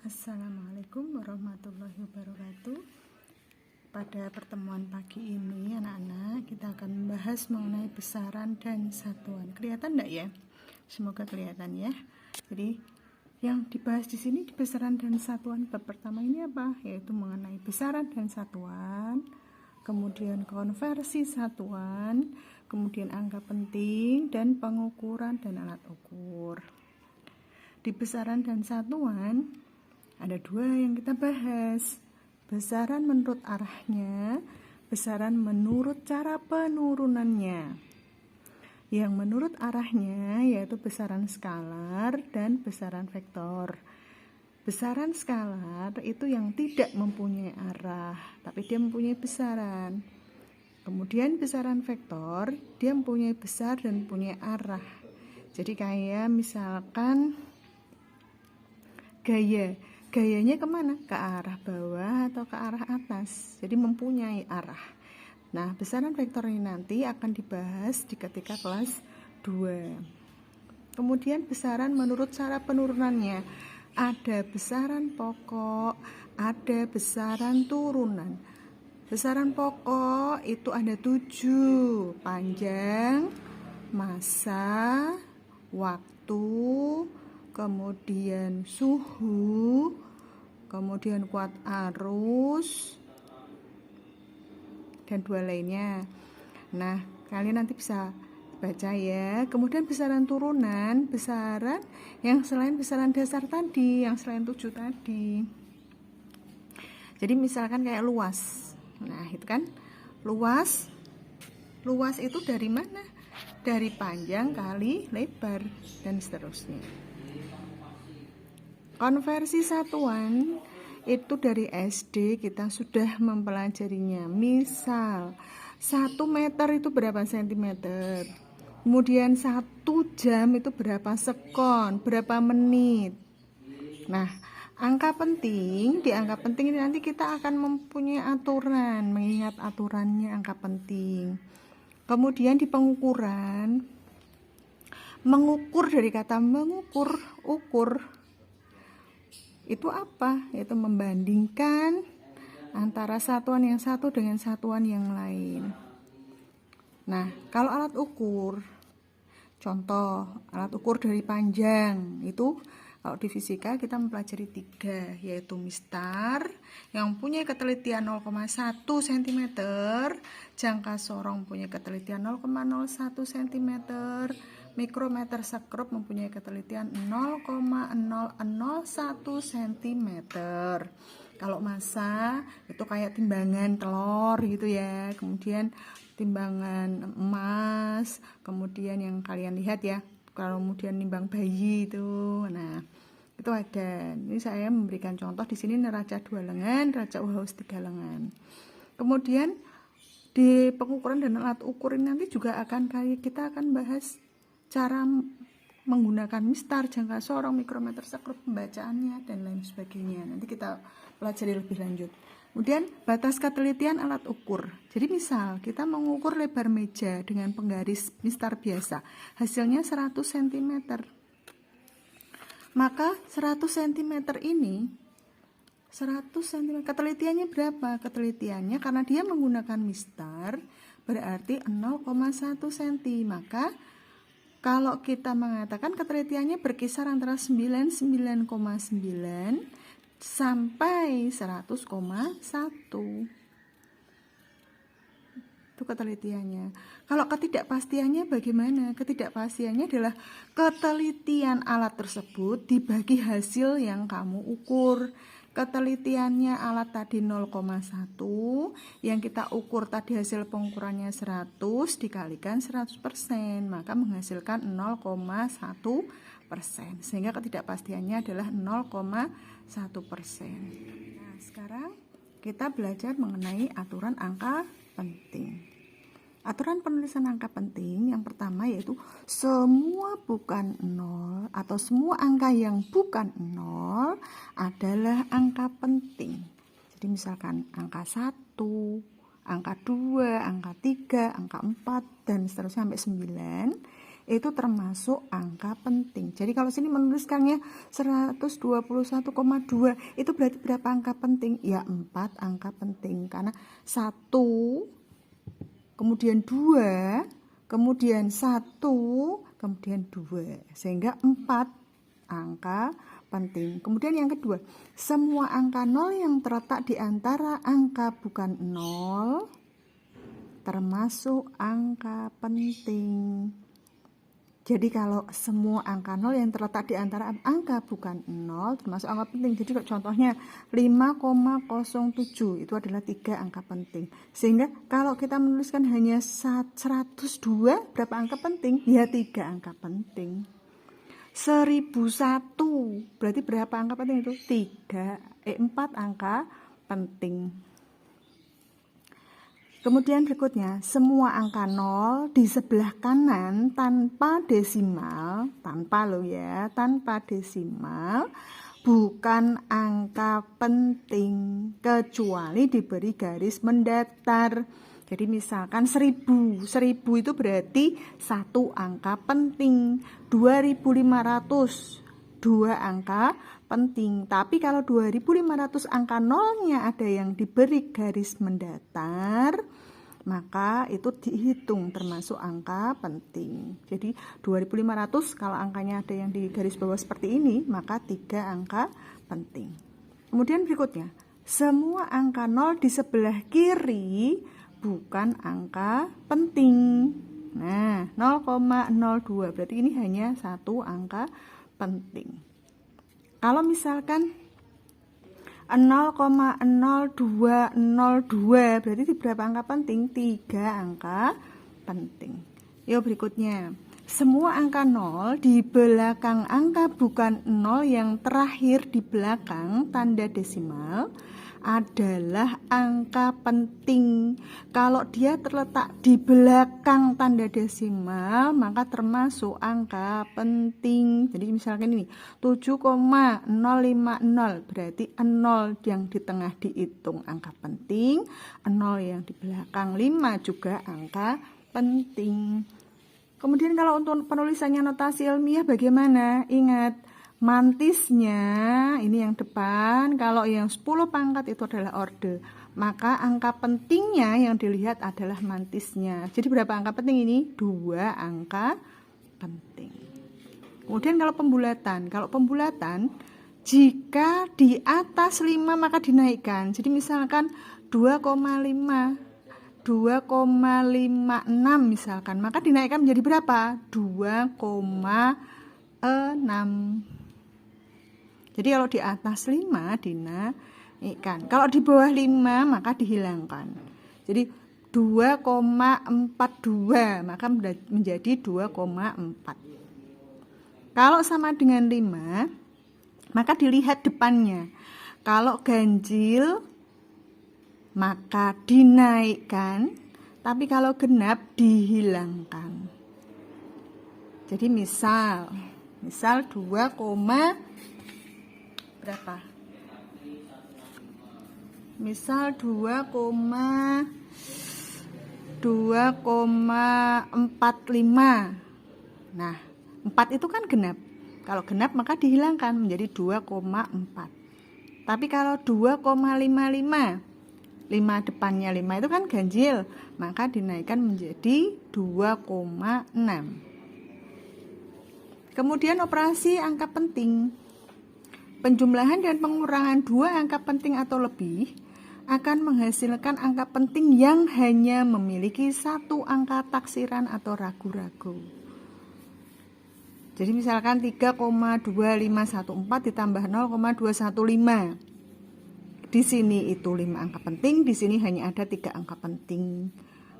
Assalamualaikum warahmatullahi wabarakatuh. Pada pertemuan pagi ini anak-anak kita akan membahas mengenai besaran dan satuan. Kelihatan enggak ya? Semoga kelihatan ya. Jadi yang dibahas di sini besaran dan satuan bab pertama ini apa? Yaitu mengenai besaran dan satuan, kemudian konversi satuan, kemudian angka penting dan pengukuran dan alat ukur. Di besaran dan satuan ada dua yang kita bahas, besaran menurut arahnya, besaran menurut cara penurunannya. Yang menurut arahnya yaitu besaran skalar dan besaran vektor. Besaran skalar itu yang tidak mempunyai arah, tapi dia mempunyai besaran. Kemudian besaran vektor, dia mempunyai besar dan mempunyai arah. Jadi kayak misalkan gayanya kemana? Ke arah bawah atau ke arah atas. Jadi mempunyai arah. Nah, besaran vektor ini nanti akan dibahas di ketika kelas 2. Kemudian besaran menurut cara penurunannya. Ada besaran pokok, ada besaran turunan. Besaran pokok itu ada 7, panjang, massa, waktu, kemudian suhu, kemudian kuat arus, dan 2 lainnya. Nah, kalian nanti bisa baca ya. Kemudian besaran turunan, besaran yang selain besaran dasar tadi, yang selain 7 tadi. Jadi misalkan kayak luas. Nah, itu kan luas. Luas itu dari mana? Dari panjang kali lebar dan seterusnya. Konversi satuan itu dari SD kita sudah mempelajarinya. Misal 1 meter itu berapa sentimeter, kemudian 1 jam itu berapa sekon, berapa menit. Nah, di angka penting ini nanti kita akan mempunyai aturan, mengingat aturannya angka penting. Kemudian di pengukuran, mengukur dari kata mengukur, ukur. Itu apa? Itu membandingkan antara satuan yang satu dengan satuan yang lain. Nah, kalau alat ukur, contoh alat ukur dari panjang itu kalau di fisika kita mempelajari 3, yaitu mistar yang punya ketelitian 0,1 cm, jangka sorong punya ketelitian 0,01 cm, mikrometer sekrup mempunyai ketelitian 0,001 cm. Kalau massa itu kayak timbangan telur gitu ya, kemudian timbangan emas, kemudian yang kalian lihat ya, kalau kemudian nimbang bayi itu. Nah, itu ada. Ini saya memberikan contoh di sini neraca 2 lengan, neraca uhaus 3 lengan. Kemudian di pengukuran dan alat ukur ini nanti juga kita akan bahas cara menggunakan mistar, jangka sorong, mikrometer sekrup, pembacaannya dan lain sebagainya. Nanti kita pelajari lebih lanjut. Kemudian batas ketelitian alat ukur. Jadi misal kita mengukur lebar meja dengan penggaris mistar biasa, hasilnya 100 cm. Maka 100 cm ini 100 cm ketelitiannya berapa? Ketelitiannya karena dia menggunakan mistar berarti 0,1 cm. Maka kalau kita mengatakan ketelitiannya berkisar antara 99,9 sampai 100,1. Itu ketelitiannya. Kalau ketidakpastiannya bagaimana? Ketidakpastiannya adalah ketelitian alat tersebut dibagi hasil yang kamu ukur. Ketelitiannya alat tadi 0,1, yang kita ukur tadi hasil pengukurannya 100 dikalikan 100%, maka menghasilkan 0,1%, sehingga ketidakpastiannya adalah 0,1%. Nah, sekarang kita belajar mengenai aturan angka penting. Aturan penulisan angka penting yang pertama yaitu semua bukan 0 atau semua angka yang bukan 0 adalah angka penting. Jadi misalkan angka 1, angka 2, angka 3, angka 4 dan seterusnya sampai 9 itu termasuk angka penting. Jadi kalau sini menuliskannya 121,2 itu berarti berapa angka penting? Ya 4 angka penting, karena 1, kemudian 2, kemudian 1, kemudian 2, sehingga 4 angka penting. Kemudian yang kedua, semua angka 0 yang terletak di antara angka bukan 0 termasuk angka penting. Jadi kalau semua angka 0 yang terletak di antara angka bukan 0 termasuk angka penting. Jadi contohnya 5,07 itu adalah 3 angka penting. Sehingga kalau kita menuliskan hanya 102 berapa angka penting? Ya 3 angka penting. 1001 berarti berapa angka penting itu? 4 angka penting. Kemudian berikutnya, semua angka 0 di sebelah kanan tanpa desimal, tanpa desimal, bukan angka penting kecuali diberi garis mendatar. Jadi misalkan 1000 itu berarti 1 angka penting, 2500 2 angka penting. Tapi kalau 2500 angka nolnya ada yang diberi garis mendatar, maka itu dihitung termasuk angka penting. Jadi 2500 kalau angkanya ada yang di garis bawah seperti ini, maka 3 angka penting. Kemudian berikutnya, semua angka 0 di sebelah kiri bukan angka penting. Nah, 0,02 berarti ini hanya 1 angka penting. Kalau misalkan 0,0202 berarti di berapa angka penting? 3 angka penting. Yuk berikutnya, semua angka 0 di belakang angka bukan 0 yang terakhir di belakang tanda desimal adalah angka penting. Kalau dia terletak di belakang tanda desimal, maka termasuk angka penting. Jadi misalkan ini 7,050 berarti 0 yang di tengah dihitung angka penting, 0 yang di belakang 5 juga angka penting. Kemudian kalau untuk penulisannya notasi ilmiah bagaimana? Ingat, mantisnya ini yang depan, kalau yang 10 pangkat itu adalah orde, maka angka pentingnya yang dilihat adalah mantisnya. Jadi berapa angka penting ini? 2 angka penting. Kemudian kalau pembulatan jika di atas 5 maka dinaikkan. Jadi misalkan 2,5 2,56 misalkan, maka dinaikkan menjadi berapa? 2,6. Jadi kalau di atas 5 dinaikkan. Kalau di bawah 5 maka dihilangkan. Jadi 2,42 maka menjadi 2,4. Kalau sama dengan 5 maka dilihat depannya. Kalau ganjil maka dinaikkan, tapi kalau genap dihilangkan. Jadi misal 2, berapa? Misal 2,45. Nah, 4 itu kan genap. Kalau genap maka dihilangkan menjadi 2,4. Tapi kalau 2,55, 5 depannya 5 itu kan ganjil, maka dinaikkan menjadi 2,6. Kemudian operasi angka penting. Penjumlahan dan pengurangan 2 angka penting atau lebih akan menghasilkan angka penting yang hanya memiliki 1 angka taksiran atau ragu-ragu. Jadi misalkan 3,2514 ditambah 0,215. Di sini itu 5 angka penting, di sini hanya ada 3 angka penting.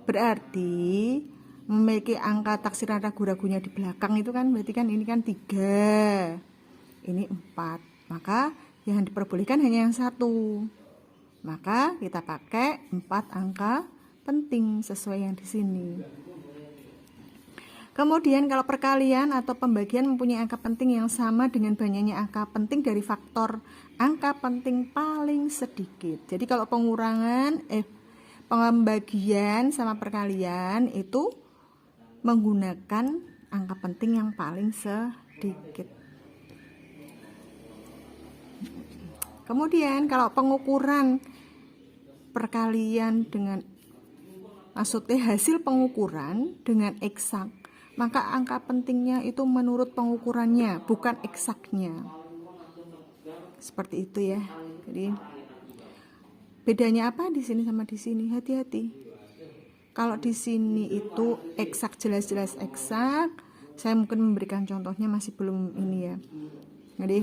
Berarti memiliki angka taksiran ragu-ragunya di belakang itu kan berarti kan ini kan 3. Ini 4. Maka yang diperbolehkan hanya yang 1. Maka kita pakai 4 angka penting sesuai yang di sini. Kemudian kalau perkalian atau pembagian mempunyai angka penting yang sama dengan banyaknya angka penting dari faktor angka penting paling sedikit. Jadi kalau pembagian sama perkalian itu menggunakan angka penting yang paling sedikit. Kemudian kalau pengukuran perkalian dengan, maksudnya hasil pengukuran dengan eksak, maka angka pentingnya itu menurut pengukurannya, bukan eksaknya. Seperti itu ya. Jadi bedanya apa di sini sama di sini? Hati-hati. Kalau di sini itu eksak, jelas-jelas eksak. Saya mungkin memberikan contohnya masih belum ini ya. Jadi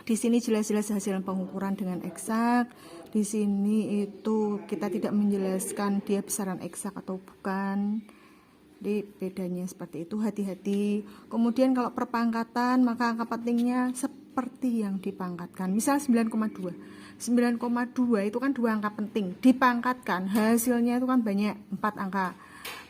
di sini jelas-jelas hasil pengukuran dengan eksak. Di sini itu kita tidak menjelaskan dia besaran eksak atau bukan. Jadi bedanya seperti itu, hati-hati. Kemudian kalau perpangkatan, maka angka pentingnya seperti yang dipangkatkan. Misal 9,2. 9,2 itu kan 2 angka penting. Dipangkatkan, hasilnya itu kan banyak, 4 angka.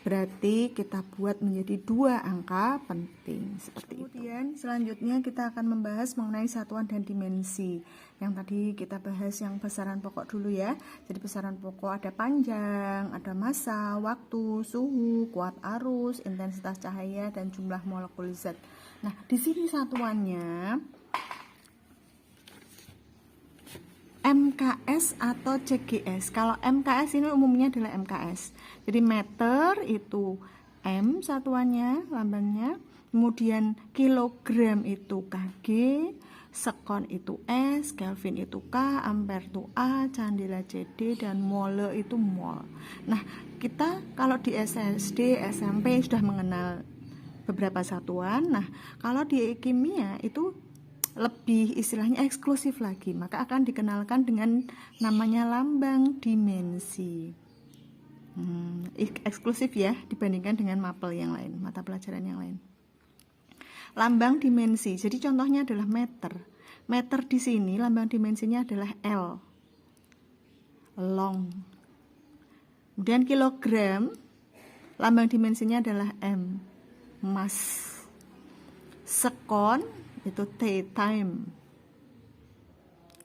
Berarti kita buat menjadi 2 angka penting seperti itu. Kemudian selanjutnya kita akan membahas mengenai satuan dan dimensi. Yang tadi kita bahas yang besaran pokok dulu ya. Jadi besaran pokok ada panjang, ada massa, waktu, suhu, kuat arus, intensitas cahaya, dan jumlah molekul zat. Nah, di sini satuannya MKS atau CGS. Kalau MKS ini umumnya adalah MKS. Jadi meter itu M satuannya, lambangnya. Kemudian kilogram itu KG, sekon itu S, Kelvin itu K, ampere itu A, candela CD, dan mole itu mol. Nah, kita kalau di SD, SMP sudah mengenal beberapa satuan. Nah, kalau di kimia itu lebih istilahnya eksklusif lagi, maka akan dikenalkan dengan namanya lambang dimensi. Eksklusif ya dibandingkan dengan mapel yang lain, mata pelajaran yang lain. Lambang dimensi, jadi contohnya adalah meter. Meter di sini lambang dimensinya adalah L, long. Kemudian kilogram, lambang dimensinya adalah M, mass. Sekon itu T, time.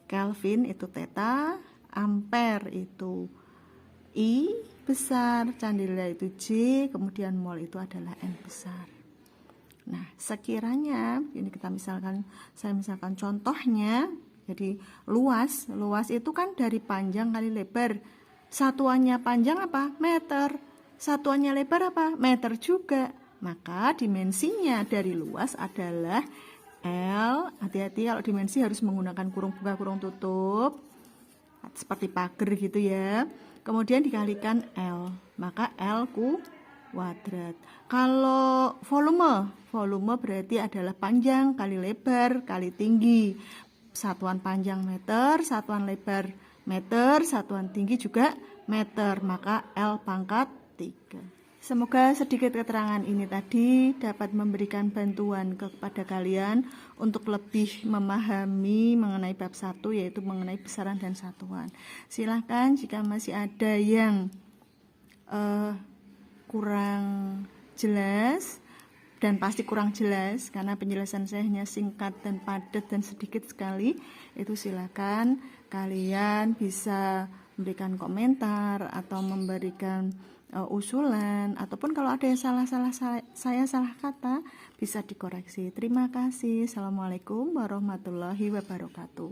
Kelvin itu theta, ampere itu I besar, candela itu J, kemudian mol itu adalah N besar. Nah, sekiranya ini kita saya misalkan contohnya, jadi luas itu kan dari panjang kali lebar. Satuannya panjang apa? Meter. Satuannya lebar apa? Meter juga. Maka dimensinya dari luas adalah L. Hati-hati kalau dimensi harus menggunakan kurung buka kurung tutup seperti pagar gitu ya. Kemudian dikalikan L, maka L kuadrat. Kalau volume berarti adalah panjang kali lebar kali tinggi. Satuan panjang meter, satuan lebar meter, satuan tinggi juga meter, maka L pangkat 3. Semoga sedikit keterangan ini tadi dapat memberikan bantuan kepada kalian untuk lebih memahami mengenai bab 1, yaitu mengenai besaran dan satuan. Silahkan jika masih ada yang kurang jelas, dan pasti kurang jelas karena penjelasan saya hanya singkat dan padat dan sedikit sekali, itu silakan kalian bisa memberikan komentar atau memberikan usulan, ataupun kalau ada yang saya salah kata bisa dikoreksi. Terima kasih. Assalamualaikum warahmatullahi wabarakatuh.